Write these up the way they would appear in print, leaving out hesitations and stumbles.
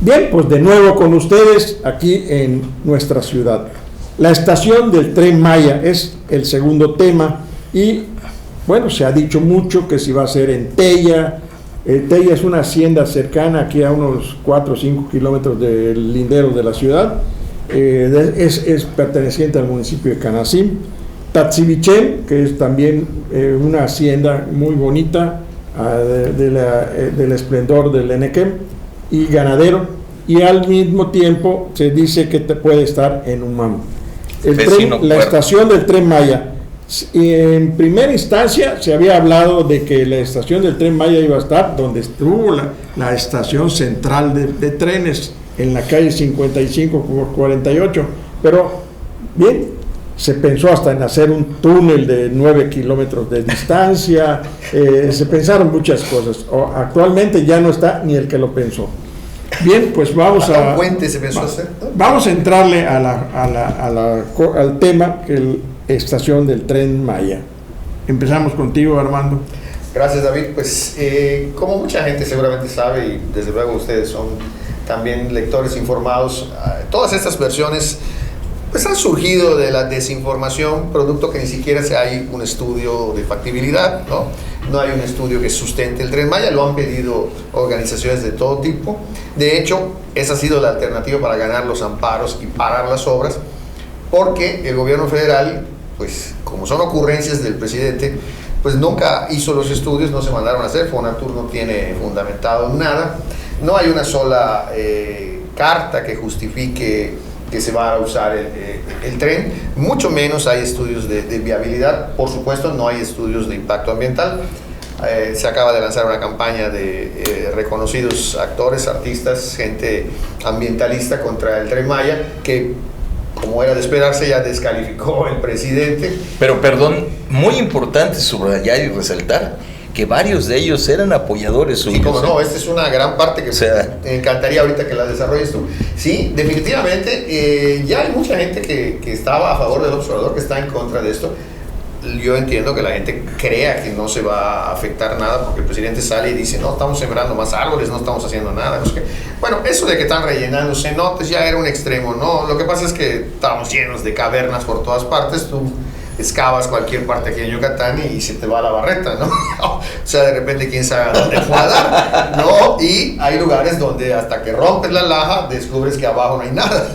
Bien, pues de nuevo con ustedes aquí en nuestra ciudad. La estación del Tren Maya es el segundo tema y bueno, se ha dicho mucho que si va a ser en Tella. Tella es una hacienda cercana aquí a unos 4 o 5 kilómetros del lindero de la ciudad. Es perteneciente al municipio de Canacín. Tatsibichén, que es también una hacienda muy bonita del esplendor del Enequem, y ganadero, y al mismo tiempo se dice que te puede estar en Umam. La estación del Tren Maya, en primera instancia se había hablado de que la estación del Tren Maya iba a estar donde estuvo la estación central de trenes, en la calle 55-48, pero bien, se pensó hasta en hacer un túnel de 9 kilómetros de distancia, se pensaron muchas cosas. Actualmente ya no está ni el que lo pensó. Bien, pues vamos a... ¿Un puente se pensó hacer? Vamos a entrarle al tema, que es la estación del Tren Maya. Empezamos contigo, Armando. Gracias, David. Pues como mucha gente seguramente sabe, y desde luego ustedes son también lectores informados, todas estas versiones pues han surgido de la desinformación, producto que ni siquiera hay un estudio de factibilidad, no hay un estudio que sustente el Tren Maya. Lo han pedido organizaciones de todo tipo. De hecho, esa ha sido la alternativa para ganar los amparos y parar las obras, porque el gobierno federal, pues como son ocurrencias del presidente, pues nunca hizo los estudios, no se mandaron a hacer. Fonatur no tiene fundamentado nada, no hay una sola carta que justifique que se va a usar el tren, mucho menos hay estudios de viabilidad. Por supuesto, no hay estudios de impacto ambiental. Se acaba de lanzar una campaña de reconocidos actores, artistas, gente ambientalista contra el Tren Maya, que, como era de esperarse, ya descalificó el presidente. Pero perdón, muy importante subrayar y resaltar que varios de ellos eran apoyadores suyos. Sí, como no, esta es una gran parte que me encantaría ahorita que la desarrolles tú. Sí, definitivamente, ya hay mucha gente que estaba a favor del observador, que está en contra de esto. Yo entiendo que la gente crea que no se va a afectar nada porque el presidente sale y dice, no, estamos sembrando más árboles, no estamos haciendo nada. Bueno, eso de que están rellenando cenotes ya era un extremo, ¿no? Lo que pasa es que estábamos llenos de cavernas por todas partes. Tú excavas cualquier parte aquí en Yucatán y se te va la barreta, ¿no? O sea, de repente quién sabe a dónde fue a dar, ¿no? Y hay lugares donde hasta que rompes la laja descubres que abajo no hay nada,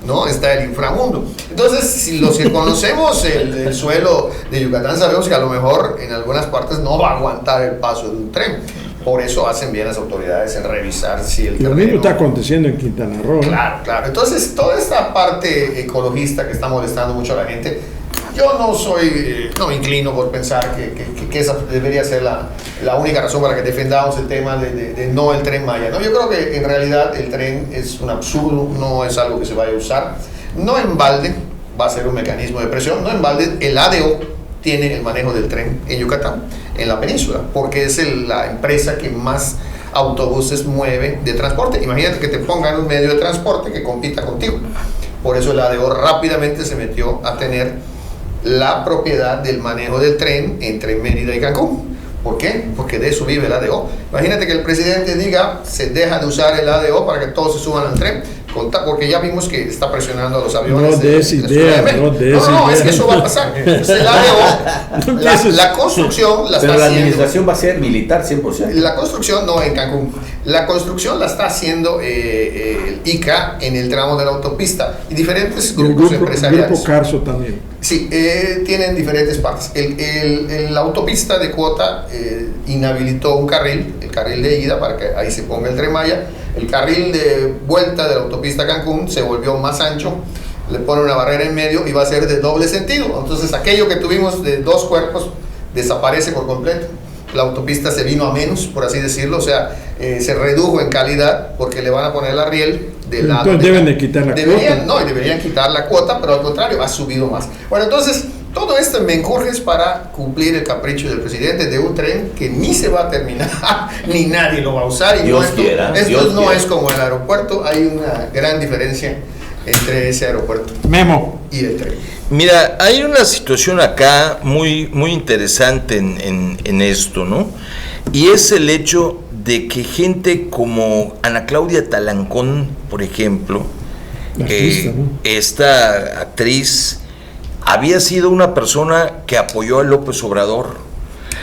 ¿no? Está el inframundo. Entonces, si los que conocemos el suelo de Yucatán sabemos que a lo mejor en algunas partes no va a aguantar el paso de un tren. Por eso hacen bien las autoridades en revisar si el terreno... Lo mismo está aconteciendo en Quintana Roo. Claro, claro. Entonces, toda esta parte ecologista que está molestando mucho a la gente, yo no me inclino por pensar que esa debería ser la única razón para que defendamos el tema de no el Tren Maya, ¿no? Yo creo que en realidad el tren es un absurdo, no es algo que se vaya a usar. No en balde va a ser un mecanismo de presión, no en balde el ADO tiene el manejo del tren en Yucatán, en la península, porque es la empresa que más autobuses mueve de transporte. Imagínate que te pongan un medio de transporte que compita contigo. Por eso el ADO rápidamente se metió a tener la propiedad del manejo del tren entre Mérida y Cancún. ¿Por qué? Porque de eso vive el ADO. Imagínate que el presidente diga, se deja de usar el ADO para que todos se suban al tren, porque ya vimos que está presionando a los aviones. No des idea, no, es que eso va a pasar. Entonces el ADO, la construcción la está haciendo. Pero la administración va a ser militar 100%. La construcción no en Cancún. La construcción la está haciendo el ICA en el tramo de la autopista y diferentes grupos empresariales. El grupo Carso también. Sí, tienen diferentes partes. La autopista de Cuota inhabilitó un carril, el carril de ida, para que ahí se ponga el Tren Maya. El carril de vuelta de la autopista Cancún se volvió más ancho, le pone una barrera en medio y va a ser de doble sentido. Entonces aquello que tuvimos de dos cuerpos desaparece por completo. La autopista se vino a menos, por así decirlo, o sea, se redujo en calidad porque le van a poner la riel del lado. Entonces deben de quitar la cuota. No, deberían quitar la cuota, pero al contrario, ha subido más. Bueno, entonces, todo esto me encoges para cumplir el capricho del presidente de un tren que ni se va a terminar, ni nadie lo va a usar. Y esto no es como el aeropuerto, hay una gran diferencia entre ese aeropuerto y el tren. Mira, hay una situación acá muy, muy interesante en esto, ¿no? Y es el hecho de que gente como Ana Claudia Talancón, por ejemplo, Artista, ¿no? esta actriz, había sido una persona que apoyó a López Obrador.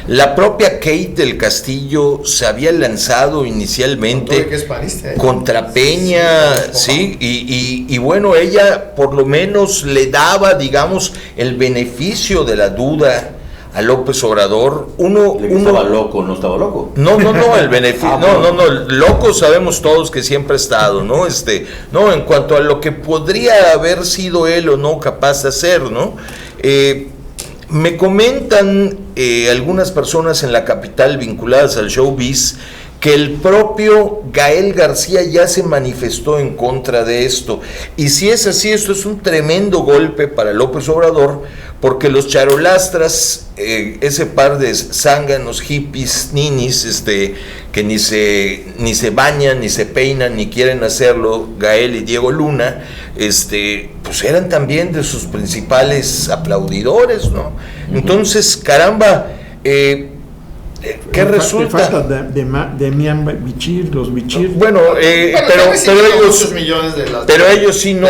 La propia Kate del Castillo se había lanzado inicialmente que es panista, contra Peña, sí, y bueno, ella por lo menos le daba, digamos, el beneficio de la duda a López Obrador. Estaba loco, no estaba loco. No, el beneficio, loco sabemos todos que siempre ha estado, ¿no? En cuanto a lo que podría haber sido él o no capaz de hacer, ¿no? Me comentan algunas personas en la capital vinculadas al showbiz que el propio Gael García ya se manifestó en contra de esto. Y si es así, esto es un tremendo golpe para López Obrador, porque los charolastras, ese par de zánganos, hippies, ninis, que ni se bañan, ni se peinan, ni quieren hacerlo, Gael y Diego Luna, pues eran también de sus principales aplaudidores, ¿no? Entonces, caramba, ¿qué resulta? Falta Demian Bichir, los Bichir. Bueno, pero ellos sí no,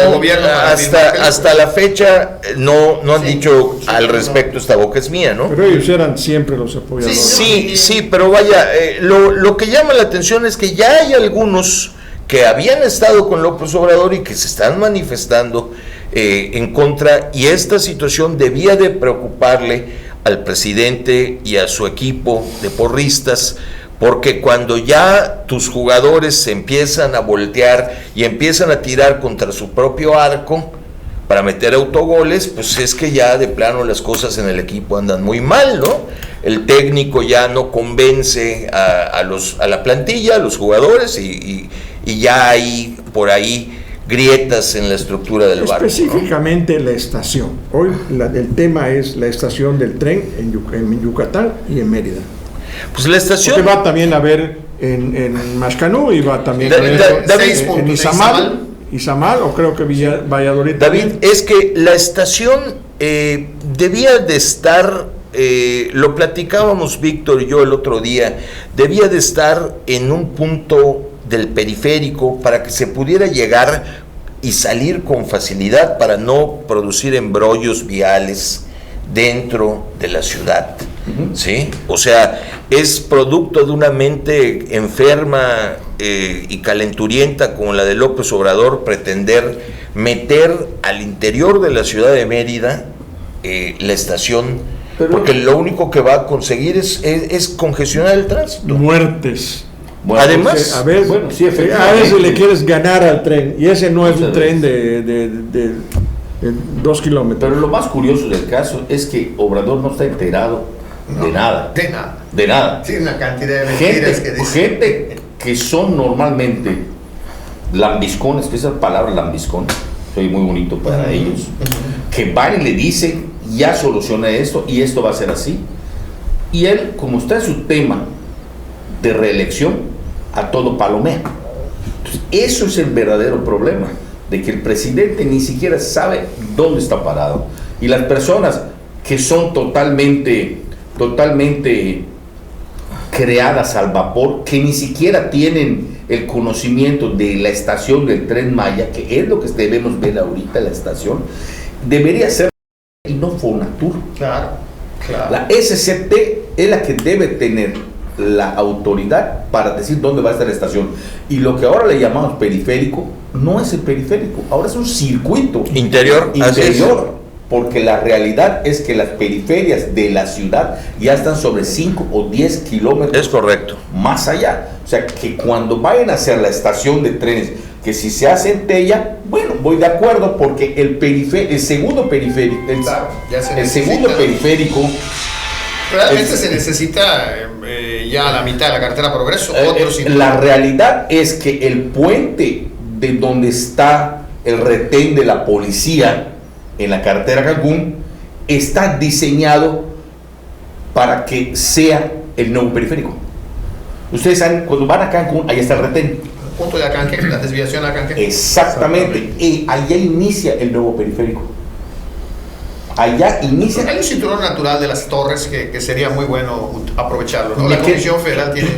hasta la fecha no han dicho al respecto, esta boca es mía, ¿no? Pero ellos eran siempre los apoyadores. Sí, pero vaya, lo que llama la atención es que ya hay algunos que habían estado con López Obrador y que se están manifestando en contra, y esta situación debía de preocuparle al presidente y a su equipo de porristas, porque cuando ya tus jugadores se empiezan a voltear y empiezan a tirar contra su propio arco para meter autogoles, pues es que ya de plano las cosas en el equipo andan muy mal, ¿no? El técnico ya no convence a la plantilla, a los jugadores, y ya hay por ahí grietas en la estructura del barco. Específicamente, ¿no? La estación. Hoy el tema es la estación del tren en Yucatán y en Mérida. Pues la estación... Porque va también a ver en Mascanú y va también a ver en Izamal, o creo que Valladolid. David, es que la estación debía de estar, lo platicábamos Víctor y yo el otro día, debía de estar en un punto del periférico para que se pudiera llegar y salir con facilidad, para no producir embrollos viales dentro de la ciudad, ¿sí? O sea, es producto de una mente enferma y calenturienta como la de López Obrador pretender meter al interior de la ciudad de Mérida la estación, porque lo único que va a conseguir es congestionar el tránsito. Muertes. Bueno, además, a veces le quieres ganar al tren, y ese no es un tren de 2 kilómetros. Pero lo más curioso del caso es que Obrador no está enterado de nada. De nada. Sí, una cantidad de mentiras que dice. Gente que son normalmente lambiscones, que esa palabra lambiscón, soy muy bonito para ellos, que van y le dicen, ya soluciona esto y esto va a ser así. Y él, como está en su tema de reelección, a todo palomea. Entonces, eso es el verdadero problema, de que el presidente ni siquiera sabe dónde está parado, y las personas que son totalmente creadas al vapor, que ni siquiera tienen el conocimiento de la estación del Tren Maya, que es lo que debemos ver ahorita, la estación debería ser y no Fonatur. Claro. La SCT es la que debe tener la autoridad para decir dónde va a estar la estación, y lo que ahora le llamamos periférico no es el periférico, ahora es un circuito interior, porque la realidad es que las periferias de la ciudad ya están sobre 5 o 10 kilómetros, es correcto, más allá. O sea, que cuando vayan a hacer la estación de trenes, que si se hace en Tella, bueno, voy de acuerdo, porque el segundo periférico, periférico realmente se necesita ya a la mitad de la carretera Progreso. La realidad es que el puente de donde está el retén de la policía en la carretera Cancún está diseñado para que sea el nuevo periférico. Ustedes saben, cuando van a Cancún, ahí está el retén. Punto de Acanque, la desviación a Acanque. Exactamente. Y allá inicia el nuevo periférico. Allá inicia. Hay un cinturón natural de las torres que sería muy bueno aprovecharlo, ¿no? La Comisión Federal tiene...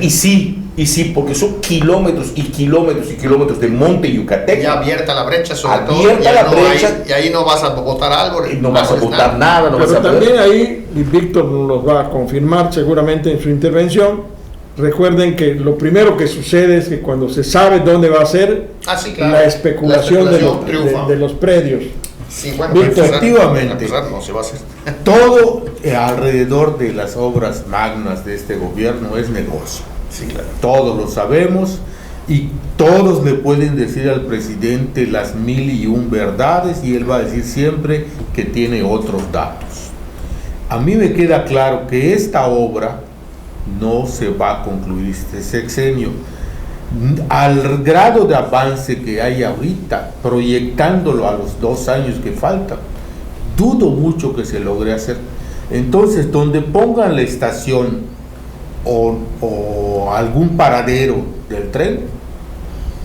Y sí, porque son kilómetros y kilómetros y kilómetros de monte yucateco. Ya abierta la brecha, sobre todo. Abierta la brecha. Y ahí no vas a botar árboles. No vas a botar nada, no Pero vas a también ahí, y Víctor nos lo va a confirmar seguramente en su intervención, recuerden que lo primero que sucede es que cuando se sabe dónde va a ser, sí, claro, la especulación de los predios. Sí, bueno, Víctor, efectivamente, no se va a hacer. todo alrededor de las obras magnas de este gobierno es negocio. Sí, claro. Todos lo sabemos y todos le pueden decir al presidente las 1001 verdades y él va a decir siempre que tiene otros datos. A mí me queda claro que esta obra no se va a concluir este sexenio. Al grado de avance que hay ahorita, proyectándolo a los 2 años que faltan, dudo mucho que se logre hacer. Entonces, donde pongan la estación o algún paradero del tren,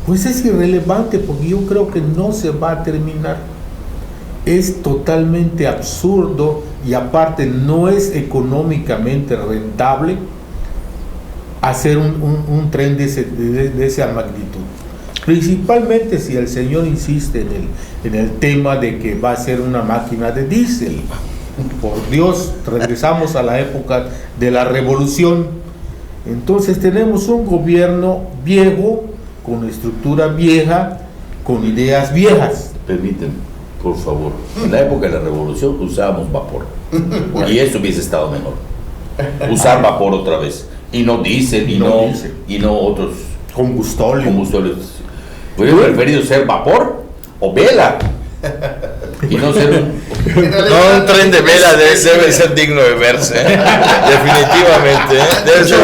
pues es irrelevante, porque yo creo que no se va a terminar. Es totalmente absurdo y aparte no es económicamente rentable hacer un tren de esa magnitud. Principalmente si el señor insiste en el tema de que va a ser una máquina de diésel. Por Dios, regresamos a la época de la revolución. Entonces tenemos un gobierno viejo, con estructura vieja, con ideas viejas. Permítanme, por favor. En la época de la revolución usábamos vapor. Y eso hubiese estado mejor. Usar vapor otra vez. Y no diésel, y no otros combustibles. Hubiera preferido ser vapor o vela. Y no ser un tren de vela debe ser digno de verse, definitivamente, debe ser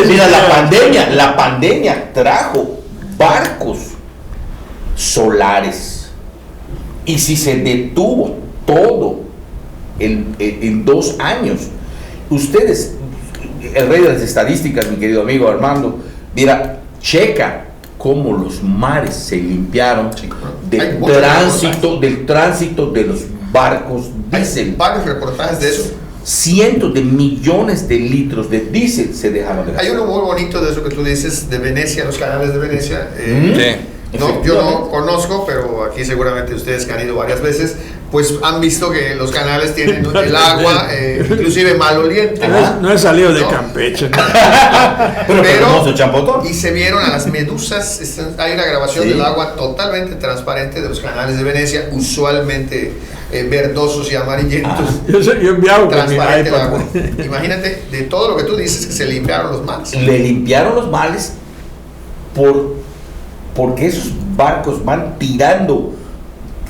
mira, la pandemia trajo barcos solares, y si se detuvo todo en 2 años, ustedes, el rey de las estadísticas, mi querido amigo Armando, mira, checa cómo los mares se limpiaron del tránsito de los barcos diésel. Hay varios reportajes de eso. Cientos de millones de litros de diésel se dejaron de gastar. Hay uno muy bonito de eso que tú dices, de Venecia, los canales de Venecia. Sí. Yo no conozco, pero aquí seguramente ustedes que han ido varias veces, pues han visto que los canales tienen el agua, inclusive maloliente. No he salido de Campeche. Pero y se vieron a las medusas. Hay una grabación del agua totalmente transparente de los canales de Venecia, usualmente verdosos y amarillentos. Yo enviaba transparente el agua. Imagínate, de todo lo que tú dices, que se limpiaron los males. Le limpiaron los males porque esos barcos van tirando.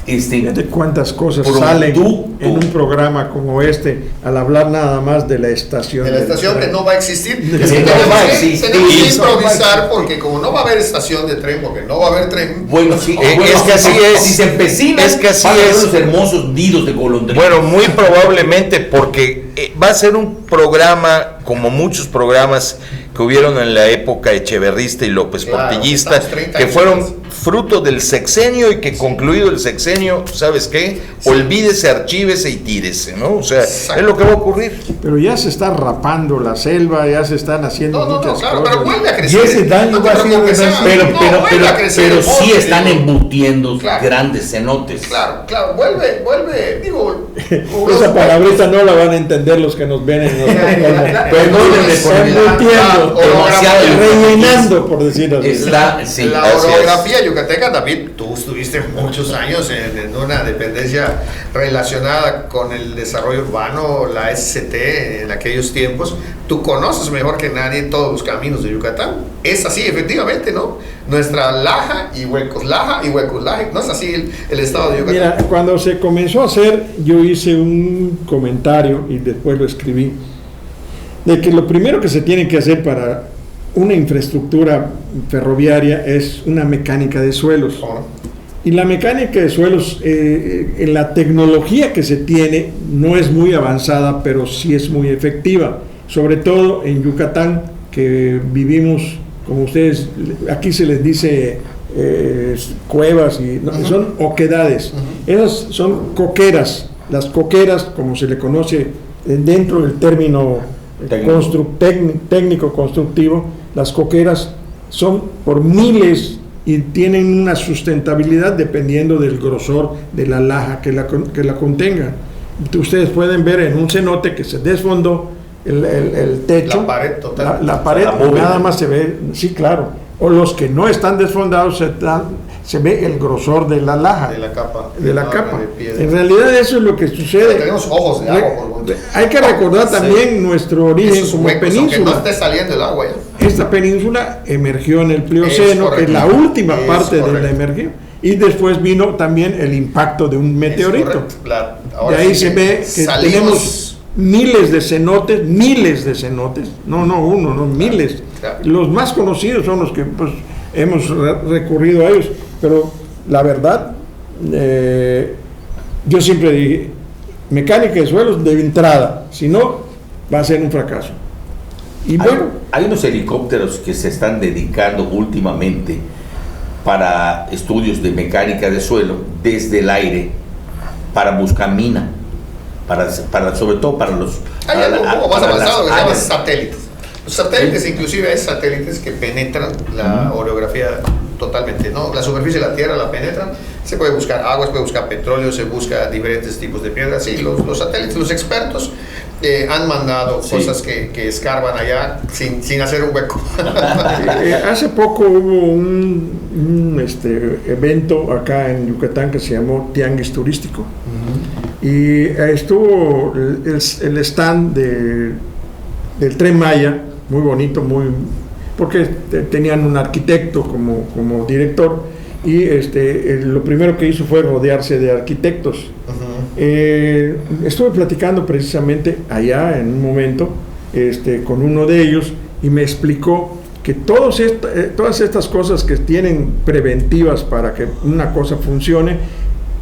Fíjate cuántas cosas salen en un programa como este al hablar nada más de la estación. De la estación que no va a existir. Tenemos que improvisar porque como no va a haber estación de tren, porque no va a haber tren. Bueno, sí, es que así es. Si se empecina, es que así es. Los hermosos nidos de golondrina. Bueno, muy probablemente porque va a ser un programa como muchos programas que hubieron en la época echeverrista y López Portillista, que fueron fruto del sexenio y que concluido el sexenio, ¿sabes qué? Olvídese, archívese y tírese, ¿no? O sea, es lo que va a ocurrir. Pero ya se está rapando la selva, ya se están haciendo muchas cosas. Pero vuelve a crecer. Y ese daño va a ser pero sí están embutiendo grandes cenotes. Claro, vuelve, digo. Esa palabrita no la van a entender los que nos ven en los Perdónenme por rellenando, por decirlo así. La orografía yucateca, David, tú estuviste muchos años en una dependencia relacionada con el desarrollo urbano, la SCT en aquellos tiempos. Tú conoces mejor que nadie todos los caminos de Yucatán. Es así, efectivamente, ¿no? Nuestra Laja y Huecos Laja, ¿no es así el estado de Yucatán? Mira, cuando se comenzó a hacer, yo hice un comentario y después lo escribí, de que lo primero que se tiene que hacer para una infraestructura ferroviaria es una mecánica de suelos. Y la mecánica de suelos, en la tecnología que se tiene, no es muy avanzada, pero sí es muy efectiva. Sobre todo en Yucatán, que vivimos, como ustedes, aquí se les dice cuevas, son oquedades. Esas son coqueras. Las coqueras, como se le conoce dentro del término técnico constructivo, las coqueras son por miles y tienen una sustentabilidad dependiendo del grosor de la laja que la contenga. Ustedes pueden ver en un cenote que se desfondó el techo, la pared nada más se ve, sí, claro, o los que no están desfondados se ve el grosor de la laja, de la capa. En realidad eso es lo que sucede. Tenemos ojos de agua por hay que recordar también nuestro origen como península. Que no esté saliendo el agua ya. Esta península emergió en el Plioceno, que es la última parte de la emergión, y después vino también el impacto de un meteorito. De ahí se ve que tenemos miles de cenotes, no uno, no miles. Los más conocidos son los que pues hemos recurrido a ellos, pero la verdad, yo siempre dije, mecánica de suelos de entrada, si no, va a ser un fracaso. Y bueno, hay unos helicópteros que se están dedicando últimamente para estudios de mecánica de suelo desde el aire para buscar mina, para sobre todo para los... Hay algo un poco más avanzado que se llama satélites. Los satélites, inclusive hay satélites que penetran la orografía totalmente, ¿no? La superficie de la Tierra la penetran, se puede buscar agua, se puede buscar petróleo, se busca diferentes tipos de piedras. Sí, los satélites, los expertos han mandado cosas que escarban allá sin hacer un hueco. Hace poco hubo un evento acá en Yucatán que se llamó Tianguis Turístico. Y estuvo el stand del Tren Maya, muy bonito, porque tenían un arquitecto como director, y lo primero que hizo fue rodearse de arquitectos. Estuve platicando precisamente allá en un momento con uno de ellos, y me explicó que todas estas cosas que tienen preventivas para que una cosa funcione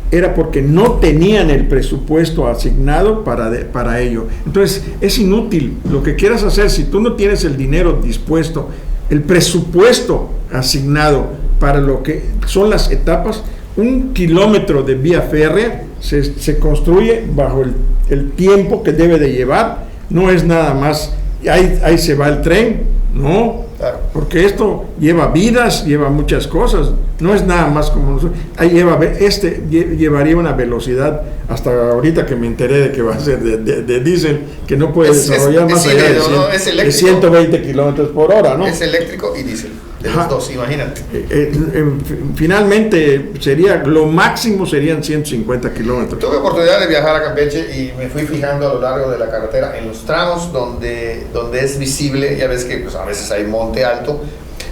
era porque no tenían el presupuesto asignado para ello. Entonces es inútil lo que quieras hacer si tú no tienes el dinero dispuesto, el presupuesto asignado para lo que son las etapas. Un kilómetro de vía férrea se construye bajo el tiempo que debe de llevar. No es nada más ahí se va el tren, no, claro, porque esto lleva vidas, lleva muchas cosas, no es nada más como nosotros. Ahí llevaría una velocidad, hasta ahorita que me enteré de que va a ser de diésel, que no puede desarrollar más allá de 120 kilómetros por hora, ¿no? Es eléctrico y diésel, de los dos, imagínate. Finalmente lo máximo serían 150 kilómetros. Tuve oportunidad de viajar a Campeche y me fui fijando a lo largo de la carretera en los tramos donde es visible. Ya ves que pues, a veces hay monte alto,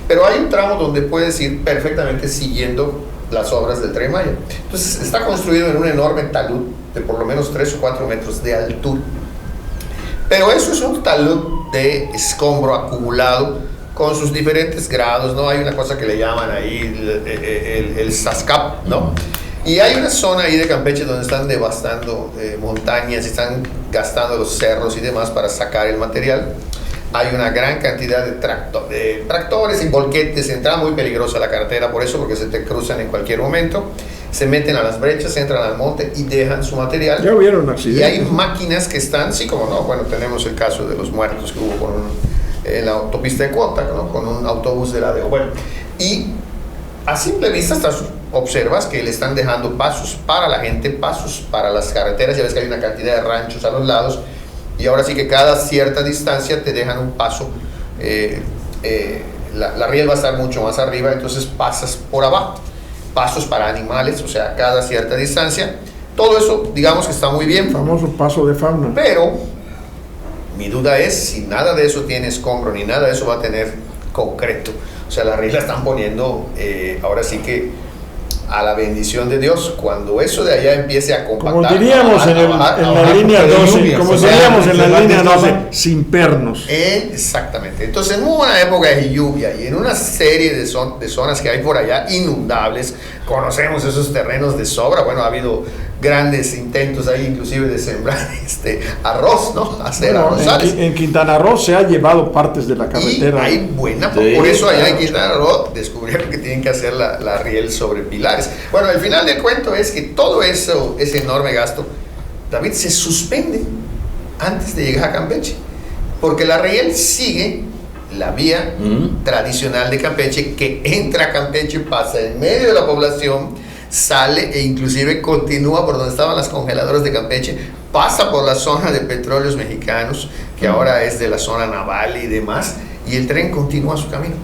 pero hay un tramo donde puedes ir perfectamente siguiendo las obras del Tren Maya. Entonces está construido en un enorme talud de por lo menos 3 o 4 metros de altura, pero eso es un talud de escombro acumulado con sus diferentes grados, ¿no? Hay una cosa que le llaman ahí el SASCAP, ¿no? Y hay una zona ahí de Campeche donde están devastando montañas, están gastando los cerros y demás para sacar el material. Hay una gran cantidad de tractores y volquetes, entra muy peligrosa la carretera por eso, porque se te cruzan en cualquier momento, se meten a las brechas, entran al monte y dejan su material. Ya hubieron accidentes. Y hay máquinas que están, sí, como no, bueno, tenemos el caso de los muertos que hubo en la autopista de Cuota, ¿no? Con un autobús de la DEO. Bueno, y a simple vista observas que le están dejando pasos para la gente, pasos para las carreteras. Ya ves que hay una cantidad de ranchos a los lados, y ahora sí que cada cierta distancia te dejan un paso. La riel va a estar mucho más arriba, entonces pasas por abajo. Pasos para animales, o sea, cada cierta distancia. Todo eso, digamos que está muy bien. El famoso paso de fauna. Pero mi duda es si nada de eso tiene escombro, ni nada de eso va a tener concreto. O sea, la riel la están poniendo, ahora sí que a la bendición de Dios, cuando eso de allá empiece a compactar. Como diríamos en la línea 12, como diríamos en la línea 12, sin pernos. Exactamente. Entonces, en una época de lluvia y en una serie de zonas que hay por allá inundables, conocemos esos terrenos de sobra. Bueno, ha habido grandes intentos ahí, inclusive de sembrar arroz, ¿no? Hacer Bueno, arrozales. en Quintana Roo se ha llevado partes de la Y carretera. hay buena, Sí, por eso allá en claro. Quintana Roo descubrieron que tienen que hacer la riel sobre pilares. Bueno, el final del cuento es que todo eso, ese enorme gasto, David, se suspende antes de llegar a Campeche, porque la riel sigue la vía tradicional de Campeche, que entra a Campeche, pasa en medio de la población, sale e inclusive continúa por donde estaban las congeladoras de Campeche, pasa por la zona de petróleos mexicanos, que ahora es de la zona naval y demás, y el tren continúa su camino.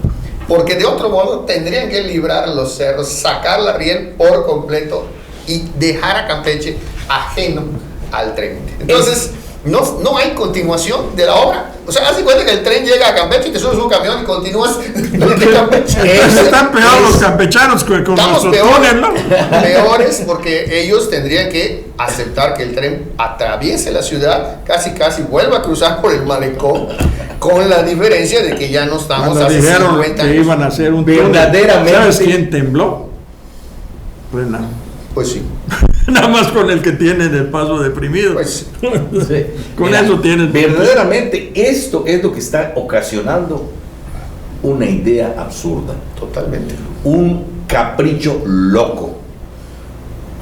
Porque de otro modo tendrían que librar los cerros, sacar la riel por completo y dejar a Campeche ajeno al tren. Entonces, no hay continuación de la obra. O sea, haz de cuenta que el tren llega a Campeche y te subes un camión y continúas de Campeche. Están pegados los campechanos con Estamos nuestros túneles, ¿no? peores porque ellos tendrían que aceptar que el tren atraviese la ciudad, casi vuelva a cruzar por el malecón, con la diferencia de que ya no estamos Cuando hace dijeron 50 que años. iban a hacer un túnel, Verdaderamente. ¿sabes quién tembló? Pues nada. Pues sí, Nada más con el que tienen el paso deprimido. pues Con Mira, eso tienen. verdaderamente esto es lo que está ocasionando una idea absurda, totalmente. un capricho loco.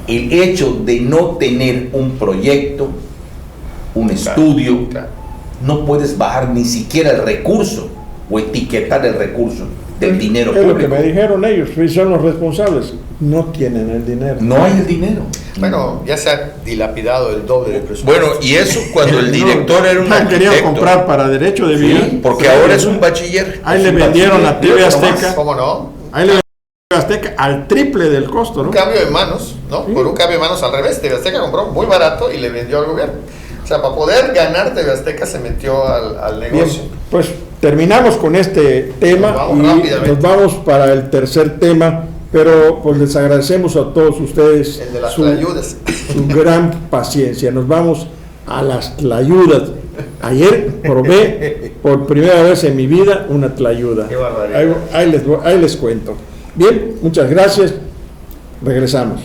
El hecho de no tener un proyecto, un estudio, Claro. no puedes bajar ni siquiera el recurso o etiquetar el recurso del dinero Es lo que público. me dijeron ellos, y son los responsables. No tienen el dinero. No hay el dinero. Bueno, ya se ha dilapidado el doble de presupuesto. Bueno, y eso cuando el director era un Han querido arquitecto. comprar para derecho de vía. Porque ahora es un bachiller. Ahí es le un vendieron a bachiller, TV mira nomás. Azteca. ¿Cómo no? Ahí le vendieron a TV Azteca al triple del costo, Un ¿no? cambio de manos, ¿no? Sí. Por un cambio de manos al revés. TV Azteca compró muy barato y le vendió al gobierno. O sea, para poder ganar, TV Azteca se metió al Bien, negocio. pues terminamos con este tema Nos vamos y rápidamente. nos vamos para el tercer tema, pero pues les agradecemos a todos ustedes El de las su, ayudas. su gran paciencia. Nos vamos a las tlayudas. Ayer probé por primera vez en mi vida una tlayuda. Qué barbaridad. Ahí les cuento. Bien, muchas gracias. Regresamos.